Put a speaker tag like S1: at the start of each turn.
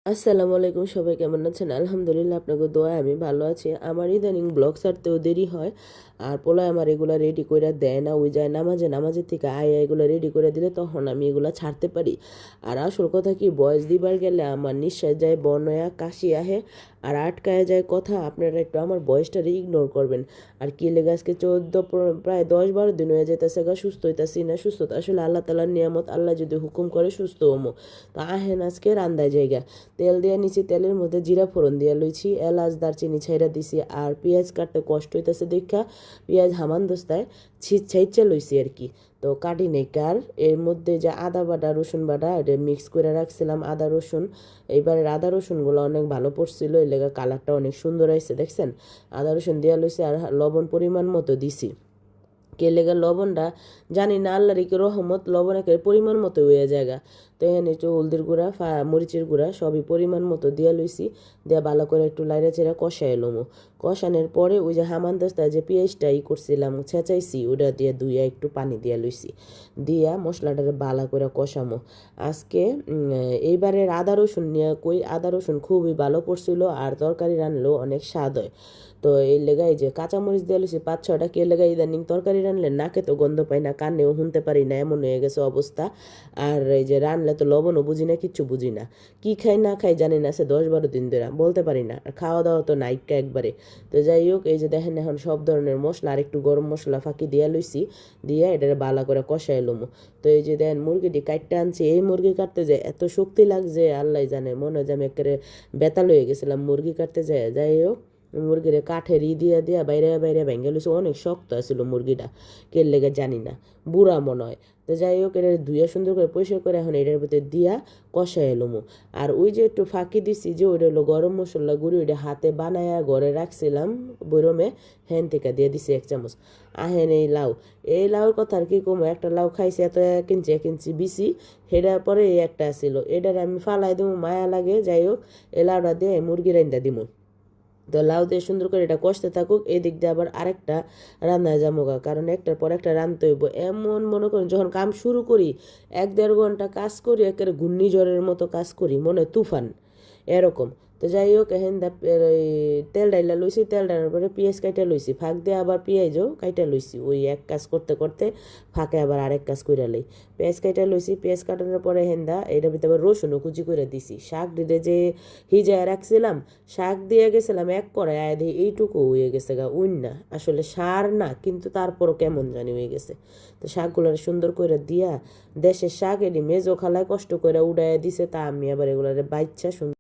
S1: আসসালামু আলাইকুম, সবাই কেমন আছেন? আলহামদুলিল্লাহ, আপনাকে দোয়ায় আমি ভালো আছি। আমার ইদানিং ব্লগ ছাড়তেও দেরি হয়, আর পোলায় আমার এগুলা রেডি করে দেয় না। ওই যায় নামাজের থেকে এগুলো রেডি করে দিলে তখন আমি এগুলা ছাড়তে পারি। আর আসল কথা কি, বয়স দিবার গেলে আমার নিঃশ্বাস যায়, বনয়া কাশি আহে, আর আটকায় যায় কথা। আপনারা একটু আমার বয়সটারে ইগনোর করবেন। আর কি লেগে আজকে প্রায় 10-12 দিন হয়ে যাইতেছে গা, সুস্থ হইতাছি না। সুস্থতা আসলে আল্লাহ তালার নিয়ামত, আল্লাহ যদি হুকুম করে সুস্থ হমো। তো আহেন আজকে রান্দায় জায়গা তেল দিয়া নিছি, তেলের মধ্যে জিরা ফোড়ন দিয়া লইছি, এলাচ দারচিনি ছাইরা দিছি। আর পেঁয়াজ কাটতে কষ্ট হইতেছে দেখা পেঁয়াজ হামান দস্তায় ছাইচা লইছি আর কি। তো কাটি নেই কার এর মধ্যে যে আদা বাটা রসুন বাটা এটা মিক্স করে রাখছিলাম, আদা রসুন। এইবারের আদা রসুনগুলো অনেক ভালো পড়ছিল, এর লেগে কালারটা অনেক সুন্দর হয়েছে দেখছেন। আদা রসুন দিয়া লইছি, আর লবণ পরিমাণ মতো দিছি। কে লেগে লবণটা জানি না, আল্লাহর কি রহমত, লবণ একের পরিমাণ মতো হয়ে জায়গা। তো এখানে একটু হলদির গুঁড়া, মরিচের গুঁড়া সবই পরিমাণ মতো দিয়া লইছি। দিয়া ভালো করে একটু লাইড়া চেড়া কষাই লমো। কষানোর পরে ওই যে হামান দস্তায় যে পেঁয়াজটা করছিলাম ছেঁচাইছি, ওটা দিয়ে ধুইয়া একটু পানি দিয়া লইছি। দিয়া মশলাটারে ভালো করে কষামো আজকে। এইবারের আদা রসুন নিয়ে কই, আদা রসুন খুবই ভালো পড়ছিল, আর তরকারি রানলেও অনেক স্বাদ হয়। তো এই লেগাই যে কাঁচামরিচ দিয়ে লইছি 5-6টা, কে লেগাই ইদানিং তরকারি রানলে নাকে তো গন্ধ পাই না, কানেও শুনতে পারি না, এমন হয়ে গেছে অবস্থা। আর এই যে রানলে তো লবণও বুঝি না, কিচ্ছু বুঝি না, কি খাই না খাই জানি না, সে 10-12 দিন ধরে বলতে পারি না। আর খাওয়া দাওয়া তো নাইকা একবারে। তো যাই হোক, এই যে দেখেন এখন সব ধরনের মশলা আর একটু গরম মশলা ফাঁকি দিয়া লইছি, দিয়া এটারে ভালো করে কষাই লমু। তো এই যে দেন মুরগিটি কাটতে আনছি, এই মুরগি কাটতে যায় এত শক্তি লাগছে আল্লাহ জানে, মনে হয় যে আমি একেবারে বেতাল হয়ে গেছিলাম মুরগি কাটতে যায়। যাই হোক, মুরগির কাঠের দিয়া দিয়া বাইরে বাইরে ভেঙে লইছে, অনেক শক্ত আছিল মুরগিটা, কে লেগে জানি না, বুড়া মনে হয়। তো যাই হোক, এটা ধুইয়া সুন্দর করে পরিষ্কার করে এখন এটার ভিতরে দিয়া কষাই এলুমো। আর ওই যে একটু ফাঁকি দিছি যে ওইটা হলো গরম মশলা গুঁড়ি, ওইটা হাতে বানায়া ঘরে রাখছিলাম বরমে, হ্যান থেকে দিয়ে দিছি 1 চামচ। আহেন এই লাউ, এই লাউর কথা আর কি কমো, একটা লাউ খাইছে এত 1 ইঞ্চি বিসি, সেটার পরে এই একটা ছিল, এটার আমি ফালাই দেবো, মায়া লাগে। যাই হোক, এই লাউটা দিয়ে মুরগি রাইন্দা দিমু। তো লাউ দিয়ে সুন্দর করে এটা কষতে থাকুক, এদিক দিয়ে আবার আরেকটা রান্নায় যামোগা, কারণ একটার পর একটা রানতে হইব। এমন মনে করেন যখন কাম শুরু করি 1-1.5 ঘন্টা কাজ করি, একেবারে ঘূর্ণিঝড়ের মতো কাজ করি, মনে তুফান এরকম। তো যাই হোক, এহেন তেল ডাইলা লইছি, তেল ডাইলার পরে পেঁয়াজ কাইটা লইছি, ফাঁক দিয়ে আবার পেঁয়াজও কাইটা লইছি। ওই এক কাজ করতে করতে ফাঁকে আবার আরেক কাজ কইরা লই। পেঁয়াজ কাইটা লইছি, পেঁয়াজ কাটানোর পরে হেন্দা এটার ভিতরে আবার রসুনও কুচি করে দিছি। শাক দিতে যে হিজায় রাখছিলাম, শাক দিয়ে গেছিলাম এক করে আয় দিয়ে এইটুকু হয়ে গেছে গা না, আসলে সার না, কিন্তু তারপরও কেমন জানি হয়ে গেছে। তো শাকগুলো সুন্দর করে দিয়া, দেশের শাক এটি মেজো খালায় কষ্ট করে উড়াইয়া দিছে, তা আমি আবার এগুলারে বাইচ্ছা সুন্দর